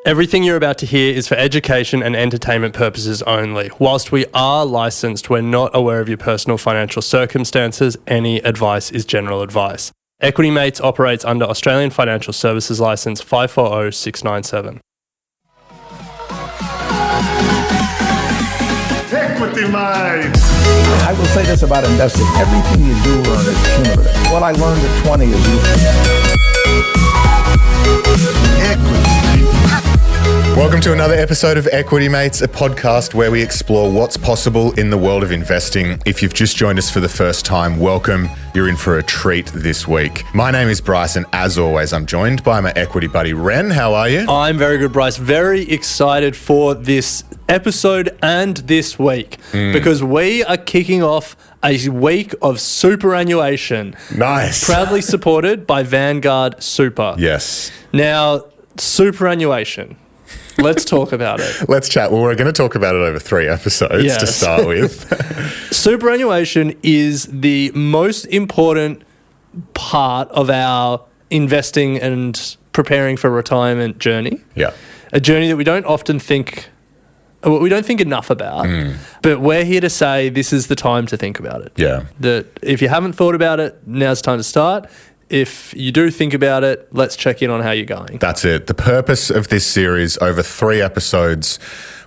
Everything you're about to hear is for education and entertainment purposes only. Whilst we are licensed, we're not aware of your personal financial circumstances. Any advice is general advice. Equity Mates operates under Australian Financial Services Licence 540697. Equity Mates! I will say this about investing. Everything you do learn is cumulative. What I learned at 20 is useful. Welcome to another episode of Equity Mates, a podcast where we explore what's possible in the world of investing. If you've just joined us for the first time, welcome. You're in for a treat this week. My name is Bryce, and as always, I'm joined by my equity buddy, Ren. How are you? I'm very good, Bryce. Very excited for this episode and this week because we are kicking off a week of superannuation. Nice. Proudly supported by Vanguard Super. Yes. Now, superannuation. Let's talk about it. Let's chat. Well, we're going to talk about it over 3 episodes to start with. Superannuation is the most important part of our investing and preparing for retirement journey. Yeah. A journey that we don't often think, we don't think enough about, but we're here to say this is the time to think about it. Yeah. That if you haven't thought about it, now's the time to start. If you do think about it, let's check in on how you're going. That's it. The purpose of this series, over 3 episodes,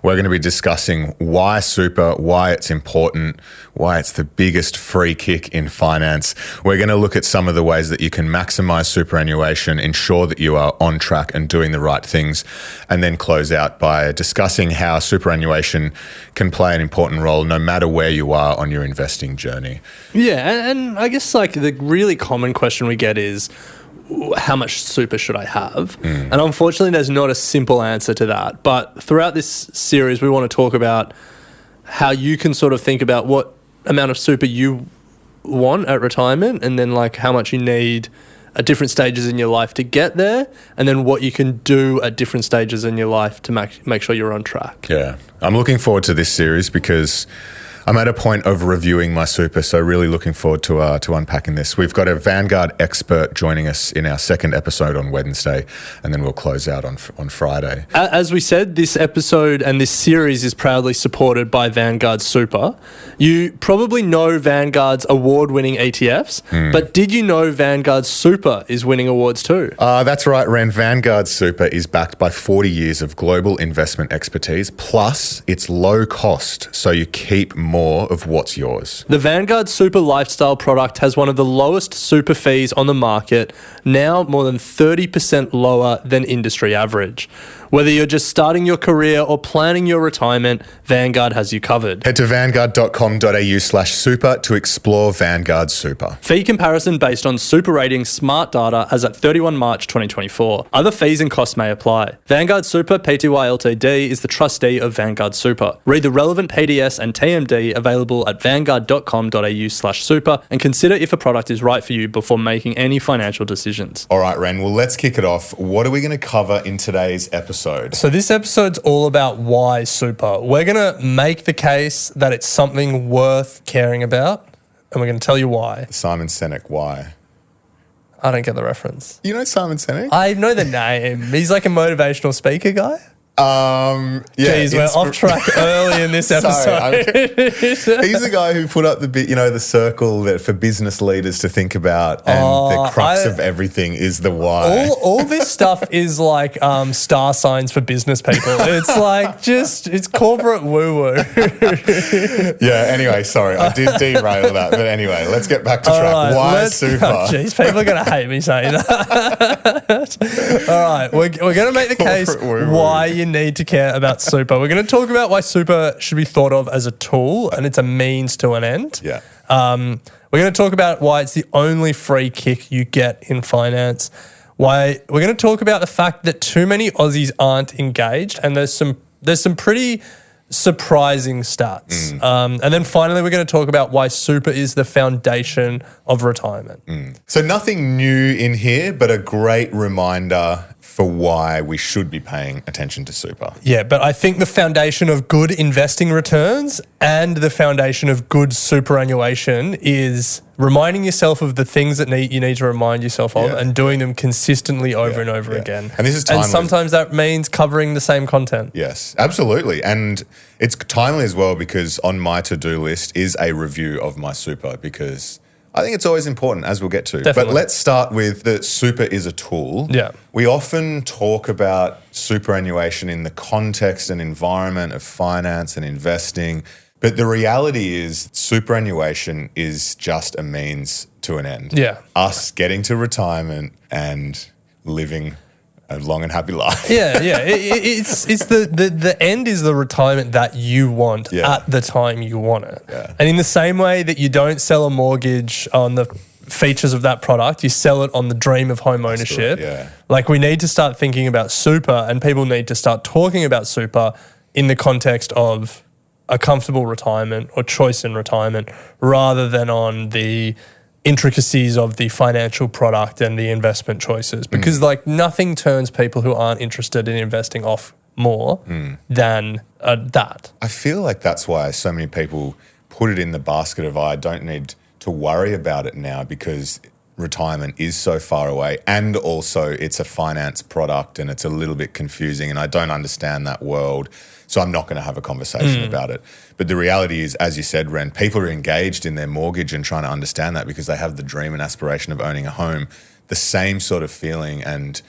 we're going to be discussing why super, why it's important, why it's the biggest free kick in finance. We're going to look at some of the ways that you can maximize superannuation, ensure that you are on track and doing the right things, and then close out by discussing how superannuation can play an important role no matter where you are on your investing journey. Yeah, and I guess like the really common question we get is, how much super should I have? And unfortunately, there's not a simple answer to that. But throughout this series, we want to talk about how you can sort of think about what amount of super you want at retirement, and then like how much you need at different stages in your life to get there, and then what you can do at different stages in your life to make sure you're on track. Yeah. I'm looking forward to this series because I'm at a point of reviewing my super, so really looking forward to unpacking this. We've got a Vanguard expert joining us in our 2nd episode on Wednesday, and then we'll close out on Friday. As we said, this episode and this series is proudly supported by Vanguard Super. You probably know Vanguard's award-winning ETFs, but did you know Vanguard Super is winning awards too? That's right, Ren. Vanguard Super is backed by 40 years of global investment expertise, plus it's low cost, so you keep more of what's yours. The Vanguard Super Lifestyle product has one of the lowest super fees on the market, now more than 30% lower than industry average. Whether you're just starting your career or planning your retirement, Vanguard has you covered. Head to vanguard.com.au/super to explore Vanguard Super. Fee comparison based on Super Ratings Smart Data as at 31 March 2024. Other fees and costs may apply. Vanguard Super Pty Ltd is the trustee of Vanguard Super. Read the relevant PDS and TMD available at vanguard.com.au/super and consider if a product is right for you before making any financial decisions. All right, Ren, well, let's kick it off. What are we going to cover in today's episode? So this episode's all about why super. We're going to make the case that it's something worth caring about, and we're going to tell you why. Simon Sinek, why? I don't get the reference. You know Simon Sinek? I know the name. He's like a motivational speaker guy. Yeah. Jeez, we're off track early in this episode. Sorry, he's the guy who put up the bit, the circle that for business leaders to think about, and the crux of everything is the why. All this stuff is like star signs for business people. It's like it's corporate woo-woo. Yeah, anyway, sorry, I did derail that. But anyway, let's get back to track. Right, why super? Oh, geez, people are going to hate me saying that. All right, we're going to make the case why you need to care about super. We're going to talk about why super should be thought of as a tool and it's a means to an end. Yeah. We're going to talk about why it's the only free kick you get in finance. Why we're going to talk about the fact that too many Aussies aren't engaged, and there's some pretty surprising stats. And then finally, we're going to talk about why super is the foundation of retirement. So nothing new in here, but a great reminder for why we should be paying attention to super. Yeah, but I think the foundation of good investing returns and the foundation of good superannuation is reminding yourself of the things that you need to remind yourself of and doing them consistently over and over again. And this is timely. And sometimes that means covering the same content. Yes, absolutely. And it's timely as well because on my to-do list is a review of my super because I think it's always important, as we'll get to. Definitely. But let's start with that super is a tool. Yeah. We often talk about superannuation in the context and environment of finance and investing, but the reality is superannuation is just a means to an end. Yeah. Us getting to retirement and living a long and happy life. Yeah. It's the end is the retirement that you want at the time you want it. Yeah. And in the same way that you don't sell a mortgage on the features of that product, you sell it on the dream of home ownership. Yeah. Like we need to start thinking about super, and people need to start talking about super in the context of a comfortable retirement or choice in retirement rather than on the intricacies of the financial product and the investment choices, because like nothing turns people who aren't interested in investing off more than that. I feel like that's why so many people put it in the basket of I don't need to worry about it now because retirement is so far away, and also it's a finance product and it's a little bit confusing and I don't understand that world, so I'm not going to have a conversation about it. But the reality is, as you said, Ren, people are engaged in their mortgage and trying to understand that because they have the dream and aspiration of owning a home. The same sort of feeling and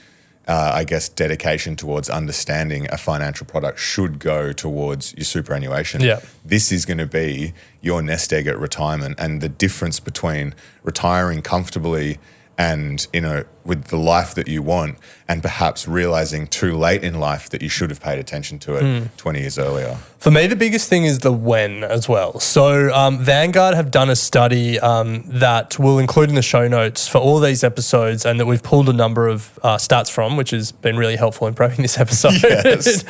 I guess dedication towards understanding a financial product should go towards your superannuation. Yeah. This is going to be your nest egg at retirement, and the difference between retiring comfortably and, you know, with the life that you want, and perhaps realizing too late in life that you should have paid attention to it 20 years earlier. For me, the biggest thing is the when as well. So Vanguard have done a study that we'll include in the show notes for all these episodes, and that we've pulled a number of stats from, which has been really helpful in prepping this episode. Yes.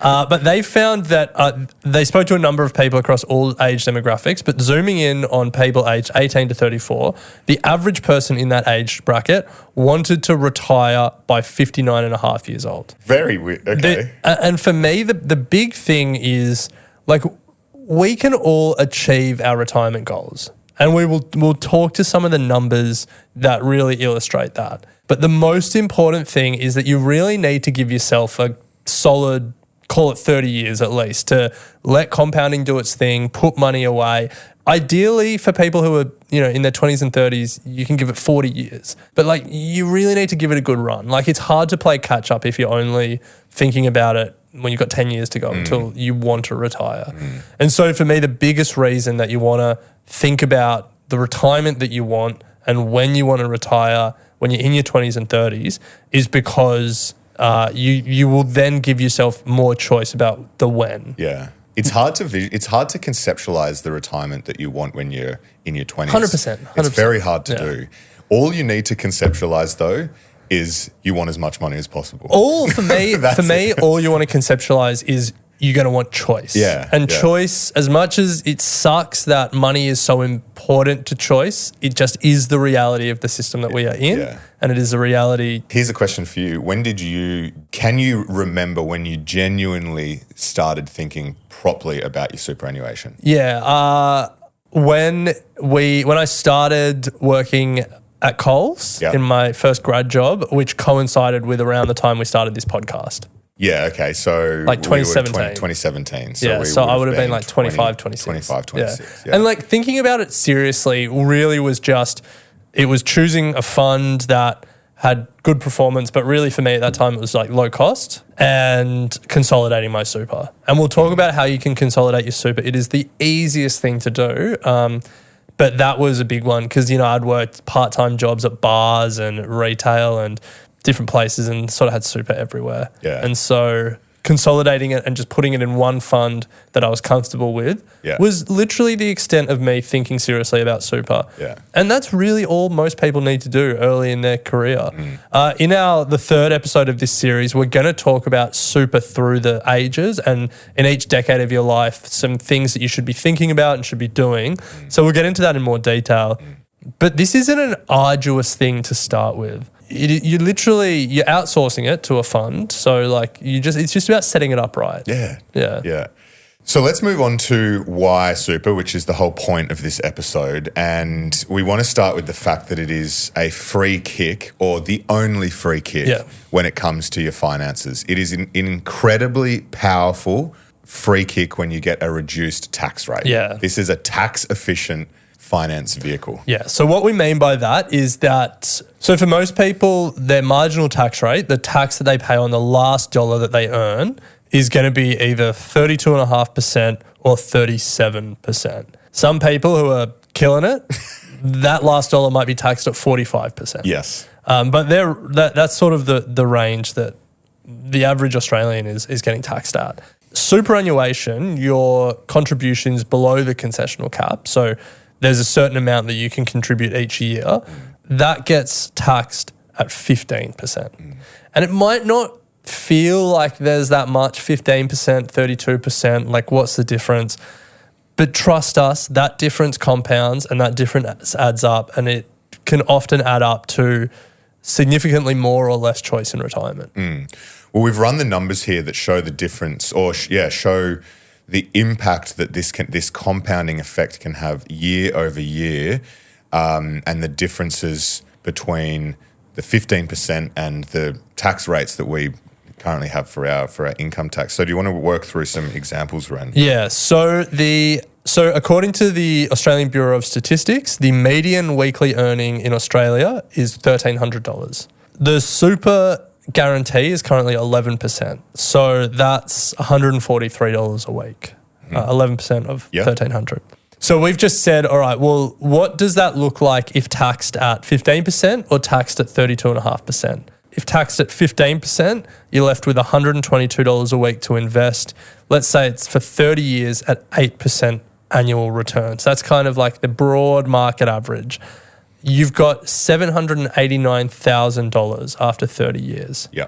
But they found that they spoke to a number of people across all age demographics, but zooming in on people aged 18 to 34, the average person in that age bracket wanted to retire by 59 and a half years old. Very weird. Okay. And for me, the big thing is, like, we can all achieve our retirement goals, and we'll talk to some of the numbers that really illustrate that. But the most important thing is that you really need to give yourself a solid, call it 30 years at least, to let compounding do its thing, put money away. Ideally, for people who are, you know, in their 20s and 30s, you can give it 40 years. But like, you really need to give it a good run. Like, it's hard to play catch up if you're only thinking about it when you've got 10 years to go until you want to retire. And so for me, the biggest reason that you want to think about the retirement that you want and when you want to retire when you're in your 20s and 30s is because you will then give yourself more choice about the when. Yeah. It's hard to conceptualize the retirement that you want when you're in your 20s. 100%. It's very hard to do. All you need to conceptualize, though, is you want as much money as possible. All for me, all you want to conceptualize is you're going to want choice. Yeah. And choice, as much as it sucks that money is so important to choice, it just is the reality of the system that we are in. Yeah. And it is a reality. Here's a question for you. Can you remember when you genuinely started thinking properly about your superannuation? Yeah. When I started working at Coles in my first grad job, which coincided with around the time we started this podcast. Yeah, okay. So like 2017. 2017. So I would have been like 25, 26. 25, 26. Yeah. And like thinking about it seriously really was just, it was choosing a fund that had good performance, but really for me at that time it was like low cost, and consolidating my super. And we'll talk about how you can consolidate your super. It is the easiest thing to do. But that was a big one because, you know, I'd worked part-time jobs at bars and retail and different places and sort of had super everywhere. Yeah. And so consolidating it and just putting it in one fund that I was comfortable with was literally the extent of me thinking seriously about super. Yeah. And that's really all most people need to do early in their career. In the third episode of this series, we're going to talk about super through the ages and in each decade of your life, some things that you should be thinking about and should be doing. So we'll get into that in more detail. But this isn't an arduous thing to start with. you're outsourcing it to a fund. So like it's just about setting it up right. Yeah. So let's move on to why super, which is the whole point of this episode. And we want to start with the fact that it is a free kick, or the only free kick when it comes to your finances. It is an incredibly powerful free kick when you get a reduced tax rate. Yeah. This is a tax efficient finance vehicle. Yeah. So what we mean by that is that, so for most people, their marginal tax rate, the tax that they pay on the last dollar that they earn, is going to be either 32.5% or 37%. Some people who are killing it, that last dollar might be taxed at 45%. Yes. But that's sort of the range that the average Australian is getting taxed at. Superannuation, your contributions below the concessional cap, so there's a certain amount that you can contribute each year, that gets taxed at 15%. And it might not feel like there's that much, 15%, 32%, like what's the difference? But trust us, that difference compounds and that difference adds up, and it can often add up to significantly more or less choice in retirement. Well, we've run the numbers here that show the difference, or show the impact that this compounding effect can have year over year, and the differences between the 15% and the tax rates that we currently have for our income tax. So do you want to work through some examples, Ren? Yeah. So according to the Australian Bureau of Statistics, the median weekly earning in Australia is $1,300. The super guarantee is currently 11%. So that's $143 a week. 11% of $1,300. So we've just said, all right, well, what does that look like if taxed at 15% or taxed at 32.5%? If taxed at 15%, you're left with $122 a week to invest. Let's say it's for 30 years at 8% annual returns. That's kind of like the broad market average. You've got $789,000 after 30 years. Yeah.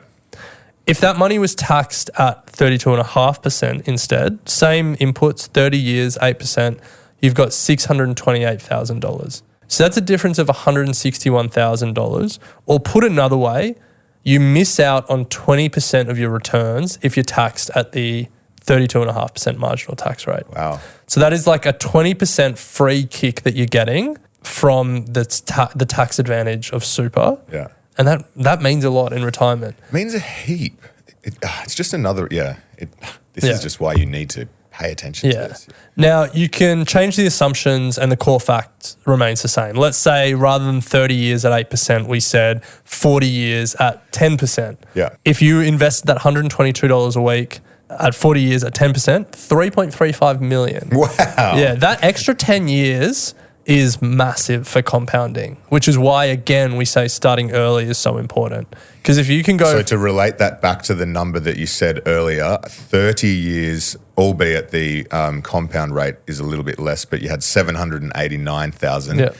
If that money was taxed at 32.5% instead, same inputs, 30 years, 8%, you've got $628,000. So that's a difference of $161,000. Or put another way, you miss out on 20% of your returns if you're taxed at the 32.5% marginal tax rate. Wow. So that is like a 20% free kick that you're getting from the tax advantage of super. Yeah. And that means a lot in retirement. It means a heap. It's just another, this is just why you need to pay attention to this. Now, you can change the assumptions and the core fact remains the same. Let's say rather than 30 years at 8%, we said 40 years at 10%. Yeah. If you invested that $122 a week at 40 years at 10%, $3.35 million. Wow. Yeah, that extra 10 years is massive for compounding, which is why, again, we say starting early is so important. Because if you can go... So to relate that back to the number that you said earlier, 30 years, albeit the compound rate is a little bit less, but you had 789,000. Yeah.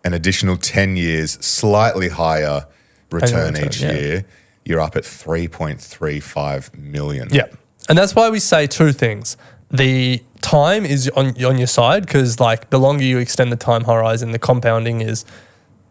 An additional 10 years, slightly higher return each year, you're up at 3.35 million. Yeah. And that's why we say two things. The time is on your side because, like, the longer you extend the time horizon, the compounding is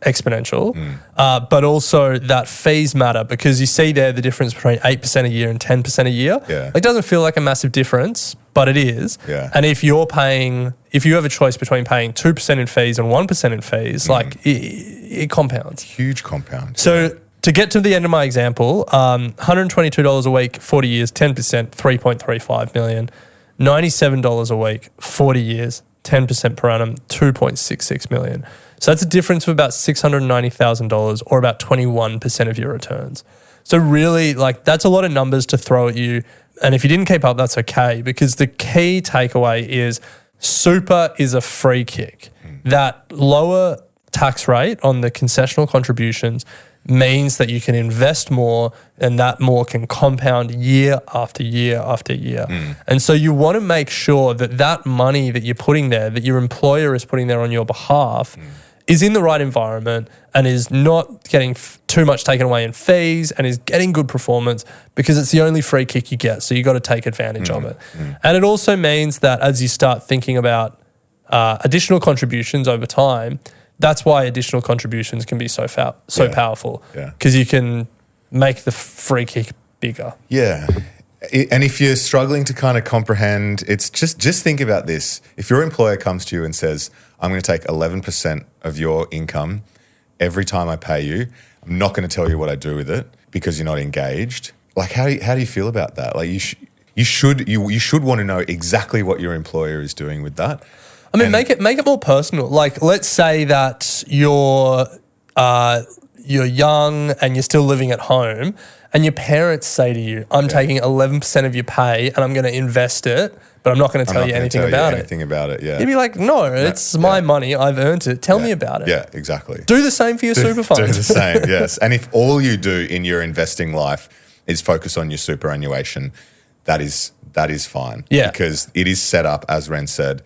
exponential. But also that fees matter because you see there the difference between 8% a year and 10% a year. Yeah. It doesn't feel like a massive difference, but it is. Yeah. And if you have a choice between paying 2% in fees and 1% in fees, like it compounds. Huge compound. So to get to the end of my example, $122 a week, 40 years, 10%, $3.35 million. $97 a week, 40 years, 10% per annum, $2.66 million. So that's a difference of about $690,000 or about 21% of your returns. So really, like, that's a lot of numbers to throw at you. And if you didn't keep up, that's okay, because the key takeaway is super is a free kick. That lower tax rate on the concessional contributions means that you can invest more and that more can compound year after year after year. And so you want to make sure that that money that you're putting there, that your employer is putting there on your behalf, is in the right environment and is not getting too much taken away in fees and is getting good performance, because it's the only free kick you get. So you got to take advantage of it. And it also means that as you start thinking about additional contributions over time, that's why additional contributions can be so powerful. Yeah. Because you can make the free kick bigger. Yeah. And if you're struggling to kind of comprehend, it's just think about this. If your employer comes to you and says, I'm going to take 11% of your income every time I pay you, I'm not going to tell you what I do with it because you're not engaged. Like, how do you feel about that? Like, you should want to know exactly what your employer is doing with that. I mean, make it more personal. Like, let's say that you're young and you're still living at home, and your parents say to you, "I'm taking 11% of your pay and I'm going to invest it, but I'm not going to tell you anything about it." Yeah. You'd be like, "No, it's my money. I've earned it. Tell me about it." Yeah, exactly. Do the same for your super fund. Do the same, yes. And if all you do in your investing life is focus on your superannuation, that is fine. Yeah. Because it is set up, as Ren said,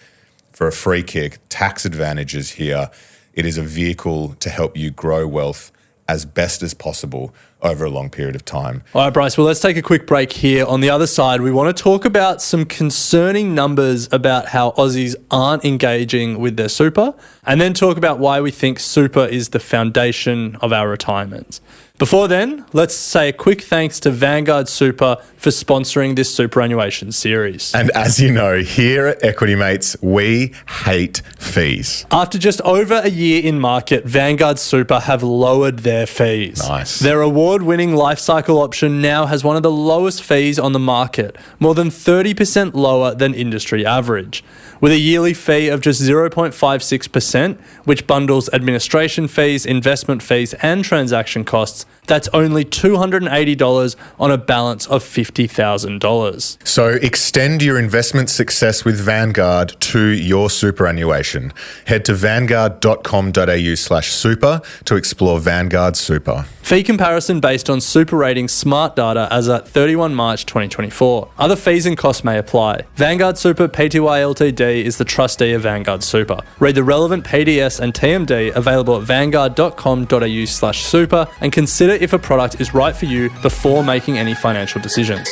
for a free kick, tax advantages here. It is a vehicle to help you grow wealth as best as possible over a long period of time. All right, Bryce, well, let's take a quick break here. On the other side, we want to talk about some concerning numbers about how Aussies aren't engaging with their super, and then talk about why we think super is the foundation of our retirement. Before then, let's say a quick thanks to Vanguard Super for sponsoring this superannuation series. And as you know, here at Equity Mates, we hate fees. After just over a year in market, Vanguard Super have lowered their fees. Nice. Their award-winning life cycle option now has one of the lowest fees on the market, more than 30% lower than industry average. With a yearly fee of just 0.56%, which bundles administration fees, investment fees, and transaction costs, that's only $280 on a balance of $50,000. So extend your investment success with Vanguard to your superannuation. Head to vanguard.com.au/super to explore Vanguard Super. Fee comparison based on Super Ratings Smart Data as at 31 March 2024. Other fees and costs may apply. Vanguard Super Pty Ltd is the trustee of Vanguard Super. Read the relevant PDS and TMD available at vanguard.com.au/super and consider if a product is right for you before making any financial decisions.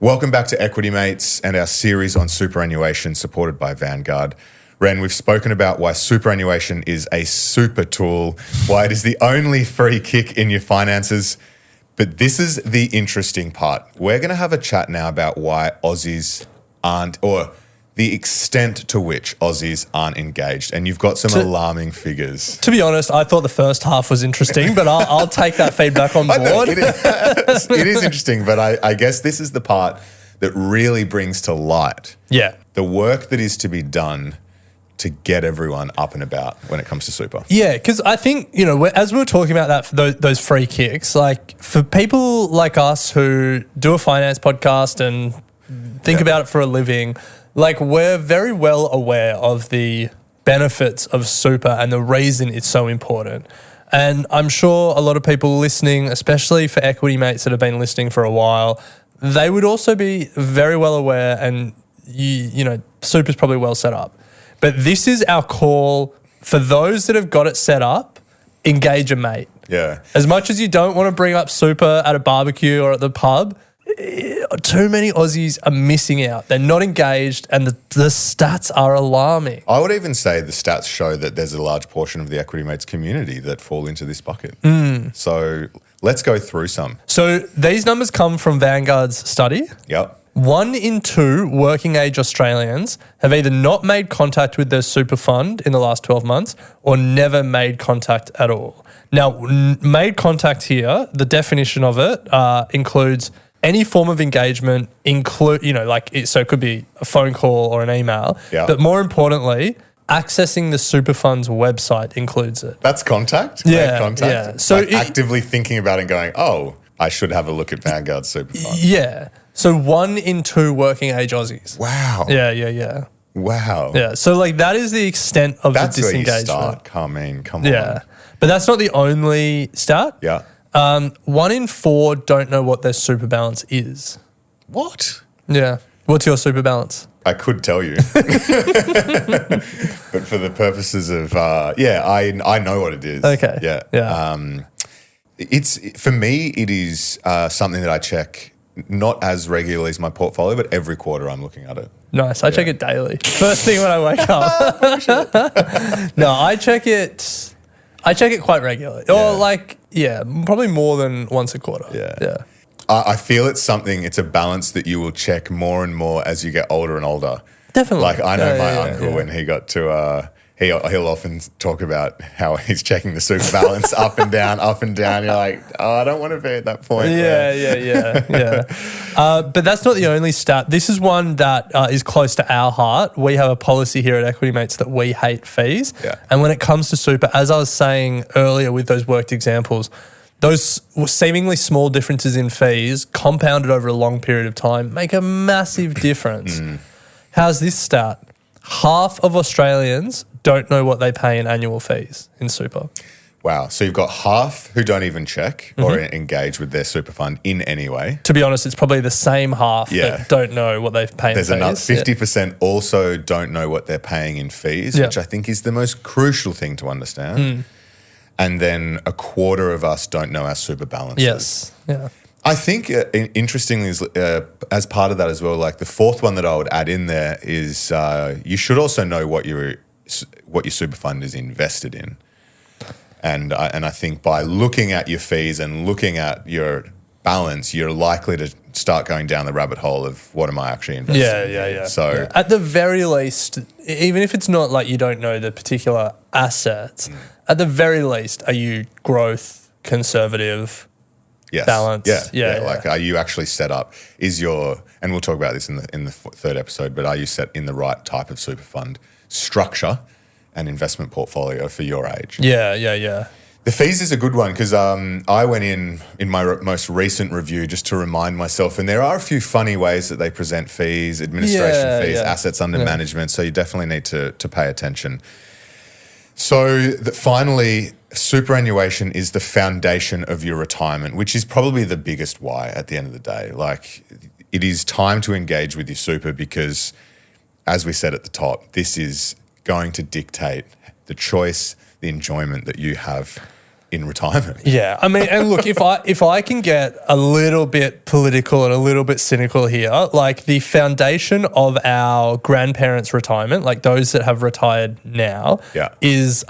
Welcome back to Equity Mates and our series on superannuation supported by Vanguard. Ren, we've spoken about why superannuation is a super tool, why it is the only free kick in your finances. But this is the interesting part. We're going to have a chat now about why Aussies aren't, or the extent to which Aussies aren't engaged. And you've got some alarming figures. To be honest, I thought the first half was interesting, but I'll take that feedback on board. It is interesting, but I guess this is the part that really brings to light the work that is to be done to get everyone up and about when it comes to super. Yeah, because I think, as we were talking about that, those free kicks, like for people like us who do a finance podcast and think about it for a living, like we're very well aware of the benefits of super and the reason it's so important. And I'm sure a lot of people listening, especially for Equity Mates that have been listening for a while, they would also be very well aware, and super's probably well set up. But this is our call for those that have got it set up, engage a mate. Yeah. As much as you don't want to bring up super at a barbecue or at the pub, too many Aussies are missing out. They're not engaged, and the stats are alarming. I would even say the stats show that there's a large portion of the Equity Mates community that fall into this bucket. So let's go through some. So these numbers come from Vanguard's study. Yep. 1 in 2 working age Australians have either not made contact with their super fund in the last 12 months or never made contact at all. Now, made contact here, the definition of it includes any form of engagement, so it could be a phone call or an email. Yeah. But more importantly, accessing the super fund's website includes it. That's contact? Yeah. Made contact? Yeah. So actively thinking about it and going, oh, I should have a look at Vanguard Super Fund. Yeah. So 1 in 2 working age Aussies. Wow. Yeah. Wow. Yeah. So that is the extent of That's the disengagement. Where you start. Come on. Yeah. But that's not the only stat. Yeah. 1 in 4 don't know what their super balance is. What? Yeah. What's your super balance? I could tell you. But for the purposes of, I know what it is. Okay. Yeah. For me, it is something that I check not as regularly as my portfolio, but every quarter I'm looking at it. Nice. I check it daily. First thing when I wake up. No, I check it quite regularly. Or probably more than once a quarter. Yeah. I feel it's a balance that you will check more and more as you get older and older. Definitely. Like I know my uncle when he got to, he'll often talk about how he's checking the super balance up and down. You're like, I don't want to be at that point. Yeah. But that's not the only stat. This is one that is close to our heart. We have a policy here at Equity Mates that we hate fees. Yeah. And when it comes to super, as I was saying earlier with those worked examples, those seemingly small differences in fees compounded over a long period of time make a massive difference. How's this stat? Half of Australians don't know what they pay in annual fees in super. Wow. So you've got half who don't even check or engage with their super fund in any way. To be honest, it's probably the same half that don't know what they've paid in fees. There's another 50% also don't know what they're paying in fees, which I think is the most crucial thing to understand. And then a quarter of us don't know our super balances. Yes. Yeah. I think interestingly, as part of that as well, like the fourth one that I would add in there is you should also know what your super fund is invested in, and I think by looking at your fees and looking at your balance, you're likely to start going down the rabbit hole of what am I actually investing in. Yeah. So at the very least, even if it's not like you don't know the particular assets, at the very least, are you growth, conservative? Yes. Balance. Yeah. Like, are you actually set up? And we'll talk about this in the third episode, but are you set in the right type of super fund structure and investment portfolio for your age? Yeah. The fees is a good one because I went in my most recent review just to remind myself, and there are a few funny ways that they present fees, administration fees, assets under management, so you definitely need to pay attention. So finally, superannuation is the foundation of your retirement, which is probably the biggest why at the end of the day. Like, it is time to engage with your super because, as we said at the top, this is going to dictate the choice, the enjoyment that you have in retirement. Yeah. I mean, and look, if I can get a little bit political and a little bit cynical here, like the foundation of our grandparents' retirement, like those that have retired now, is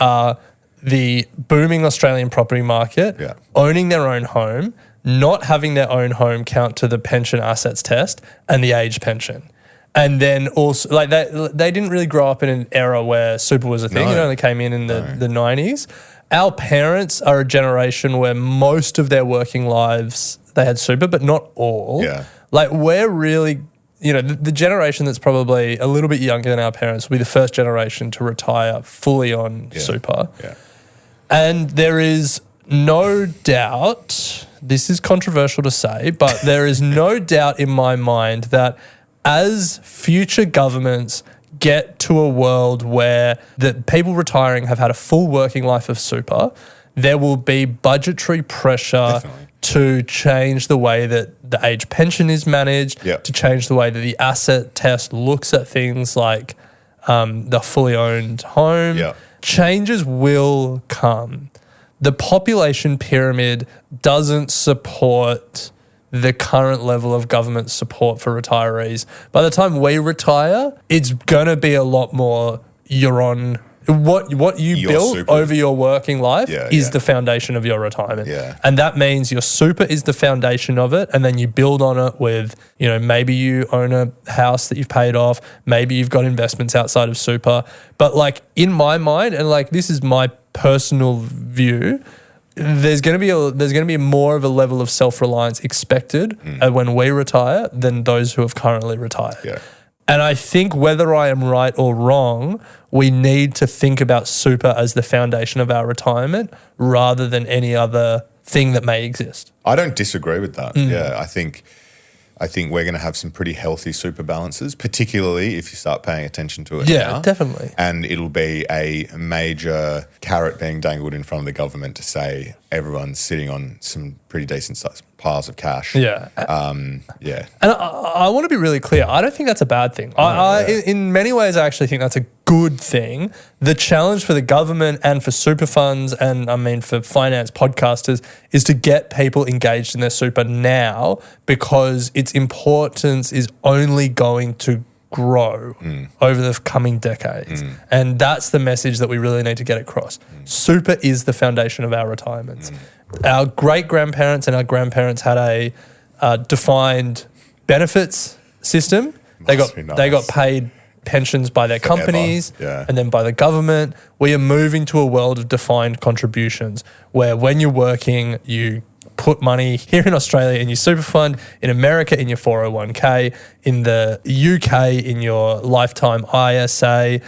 the booming Australian property market, owning their own home, not having their own home count to the pension assets test, and the age pension. And then also, like they didn't really grow up in an era where super was a thing. It only came in the 90s. Our parents are a generation where most of their working lives, they had super, but not all. Yeah. Like we're really, the generation that's probably a little bit younger than our parents will be the first generation to retire fully on super. Yeah. And there is no doubt, this is controversial to say, but there is no doubt in my mind that as future governments get to a world where the people retiring have had a full working life of super, there will be budgetary pressure to change the way that the age pension is managed, to change the way that the asset test looks at things like the fully owned home. Changes will come. The population pyramid doesn't support the current level of government support for retirees. By the time we retire, it's going to be a lot more you're on what you built super over your working life is the foundation of your retirement. And that means your super is the foundation of it, and then you build on it with, maybe you own a house that you've paid off, maybe you've got investments outside of super. But like in my mind, and like this is my personal view, there's going to be more of a level of self-reliance expected when we retire than those who have currently retired. And I think whether I am right or wrong, we need to think about super as the foundation of our retirement rather than any other thing that may exist. I don't disagree with that. Yeah, I think we're going to have some pretty healthy super balances, particularly if you start paying attention to it now. Yeah, definitely. And it'll be a major carrot being dangled in front of the government to say everyone's sitting on some pretty decent sized piles of cash. Yeah. And I want to be really clear. I don't think that's a bad thing. In many ways, I actually think that's a good thing. The challenge for the government and for super funds and for finance podcasters is to get people engaged in their super now, because its importance is only going to grow over the coming decades. And that's the message that we really need to get across. Super is the foundation of our retirements. Our great-grandparents and our grandparents had a defined benefits system. They got paid pensions by their companies and then by the government. We are moving to a world of defined contributions where when you're working, you put money here in Australia in your super fund, in America in your 401k, in the UK in your lifetime ISA.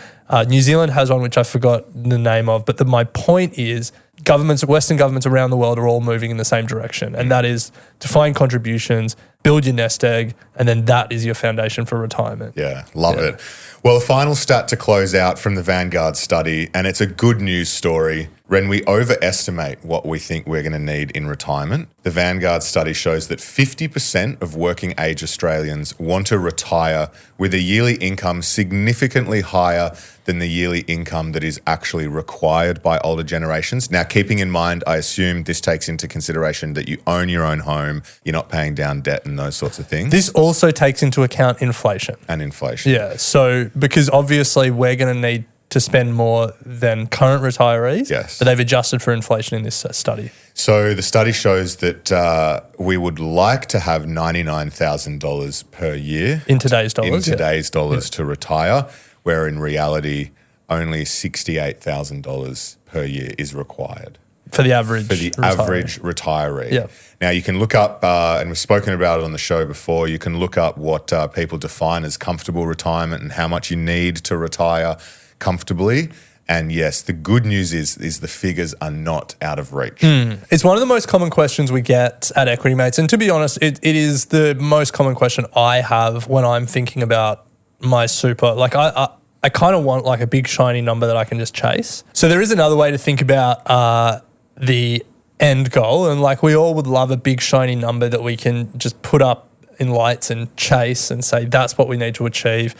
New Zealand has one which I forgot the name of, but my point is Western governments around the world are all moving in the same direction, and that is defined contributions, build your nest egg, and then that is your foundation for retirement. Yeah, love it. Well, a final stat to close out from the Vanguard study, and it's a good news story. When we overestimate what we think we're going to need in retirement, the Vanguard study shows that 50% of working age Australians want to retire with a yearly income significantly higher than the yearly income that is actually required by older generations. Now, keeping in mind, I assume this takes into consideration that you own your own home, you're not paying down debt and those sorts of things. This also takes into account inflation. And inflation. Yeah, so because obviously we're going to need to spend more than current retirees, but they've adjusted for inflation in this study. So the study shows that we would like to have $99,000 per year. In today's dollars. To retire, where in reality only $68,000 per year is required. For the average retiree. Yeah. Now, you can look up, and we've spoken about it on the show before, you can look up what people define as comfortable retirement and how much you need to retire comfortably. And yes, the good news is the figures are not out of reach. It's one of the most common questions we get at Equity Mates. And to be honest, it is the most common question I have when I'm thinking about my super. Like I kind of want like a big shiny number that I can just chase. So there is another way to think about the end goal. And like we all would love a big shiny number that we can just put up in lights and chase and say that's what we need to achieve.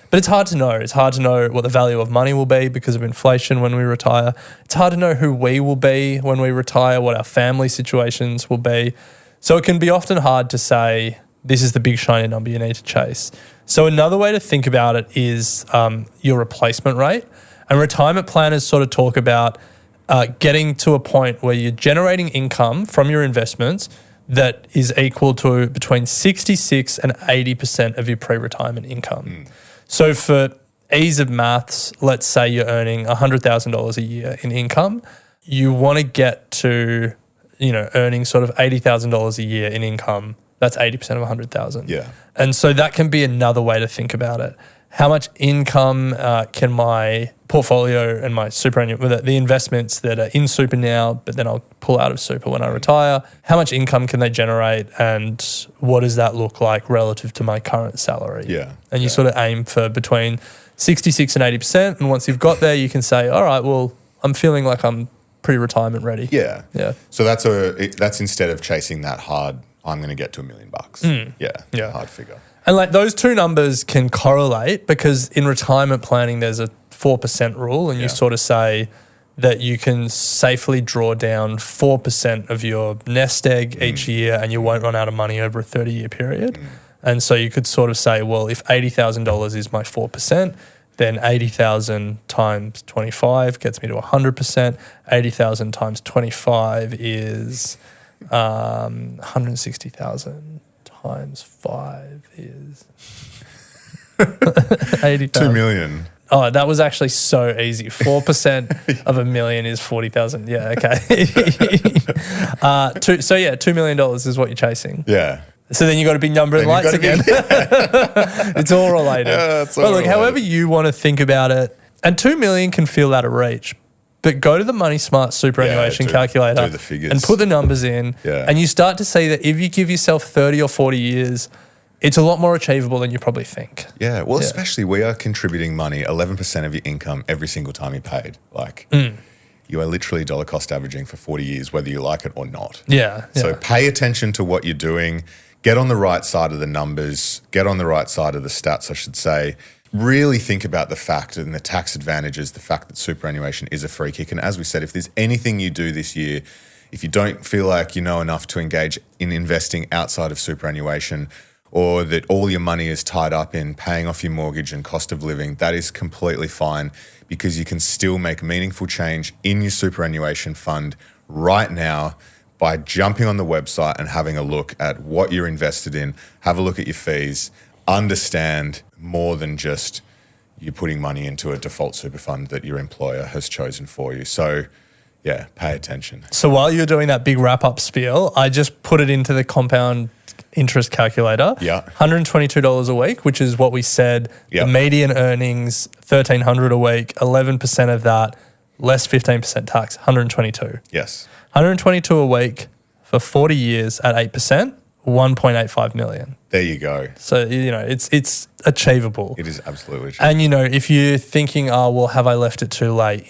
But it's hard to know. It's hard to know what the value of money will be because of inflation when we retire. It's hard to know who we will be when we retire, what our family situations will be. So it can be often hard to say, this is the big shiny number you need to chase. So another way to think about it is your replacement rate. And retirement planners sort of talk about getting to a point where you're generating income from your investments that is equal to between 66 and 80% of your pre-retirement income. So for ease of maths, let's say you're earning $100,000 a year in income. You want to get to, earning sort of $80,000 a year in income. That's 80% of $100,000. Yeah. And so that can be another way to think about it. How much income can my portfolio and my superannuation, the investments that are in super now, but then I'll pull out of super when I retire, how much income can they generate and what does that look like relative to my current salary? Yeah. And you sort of aim for between 66 and 80%. And once you've got there, you can say, all right, well, I'm feeling like I'm pre-retirement ready. Yeah. Yeah. So that's instead of chasing that hard, I'm going to get to $1 million. Yeah. Hard figure. And like those two numbers can correlate because in retirement planning, there's a 4% rule and you sort of say that you can safely draw down 4% of your nest egg each year and you won't run out of money over a 30-year period. And so you could sort of say, well, if $80,000 is my 4%, then 80,000 times 25 gets me to 100%. 80,000 times 25 is 160,000 times 5 is 80,000. 2 million. Oh, that was actually so easy. 4% of $1 million is 40,000. Yeah, okay. $2 million is what you're chasing. Yeah. So then you got a big number in lights again. It's all related. Yeah, it's all related. However you want to think about it, and 2 million can feel out of reach. But go to the Money Smart superannuation calculator do the figures. and put the numbers in, and you start to see that if you give yourself 30 or 40 years, it's a lot more achievable than you probably think. Yeah, well, especially we are contributing money, 11% of your income every single time you're paid. Like you are literally dollar cost averaging for 40 years, whether you like it or not. Yeah. So pay attention to what you're doing. Get on the right side of the numbers. Get on the right side of the stats, I should say. Really think about the fact and the tax advantages, the fact that superannuation is a free kick. And as we said, if there's anything you do this year, if you don't feel like you know enough to engage in investing outside of superannuation, or that all your money is tied up in paying off your mortgage and cost of living, that is completely fine, because you can still make meaningful change in your superannuation fund right now by jumping on the website and having a look at what you're invested in, have a look at your fees, understand more than just you putting money into a default super fund that your employer has chosen for you. So yeah, pay attention. So while you're doing that big wrap-up spiel, I just put it into the compound interest calculator. Yeah. $122 a week, which is what we said. Yep. The median earnings, $1,300 a week, 11% of that, less 15% tax, $122. Yes. $122 a week for 40 years at 8%, $1.85 million. There you go. So, it's achievable. It is absolutely achievable. And, if you're thinking, have I left it too late?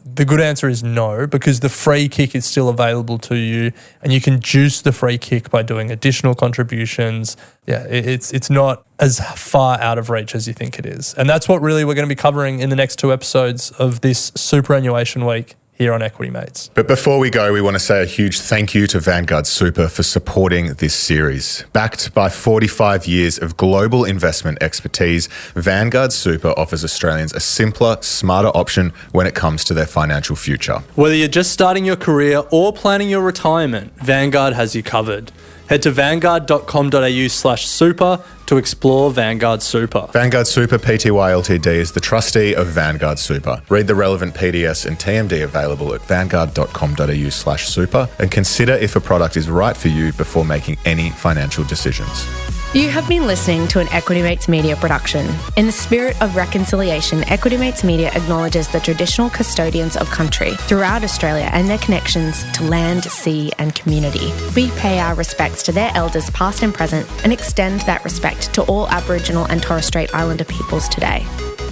The good answer is no, because the free kick is still available to you, and you can juice the free kick by doing additional contributions. Yeah, it's not as far out of reach as you think it is. And that's what really we're going to be covering in the next 2 episodes of this Superannuation Week here on Equity Mates. But before we go, we want to say a huge thank you to Vanguard Super for supporting this series. Backed by 45 years of global investment expertise, Vanguard Super offers Australians a simpler, smarter option when it comes to their financial future. Whether you're just starting your career or planning your retirement, Vanguard has you covered. Head to vanguard.com.au/super to explore Vanguard Super. Vanguard Super Pty Ltd is the trustee of Vanguard Super. Read the relevant PDS and TMD available at vanguard.com.au/super and consider if a product is right for you before making any financial decisions. You have been listening to an Equity Mates Media production. In the spirit of reconciliation, Equity Mates Media acknowledges the traditional custodians of country throughout Australia and their connections to land, sea and community. We pay our respects to their elders past and present and extend that respect to all Aboriginal and Torres Strait Islander peoples today.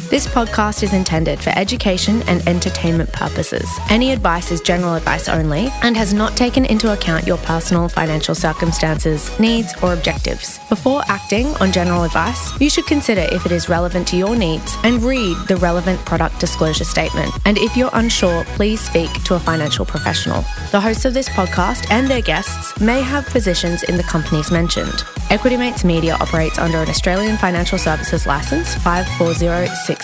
This podcast is intended for education and entertainment purposes. Any advice is general advice only and has not taken into account your personal financial circumstances, needs, or objectives. Before acting on general advice, you should consider if it is relevant to your needs and read the relevant product disclosure statement. And if you're unsure, please speak to a financial professional. The hosts of this podcast and their guests may have positions in the companies mentioned. Equity Mates Media operates under an Australian Financial Services Licence 540697.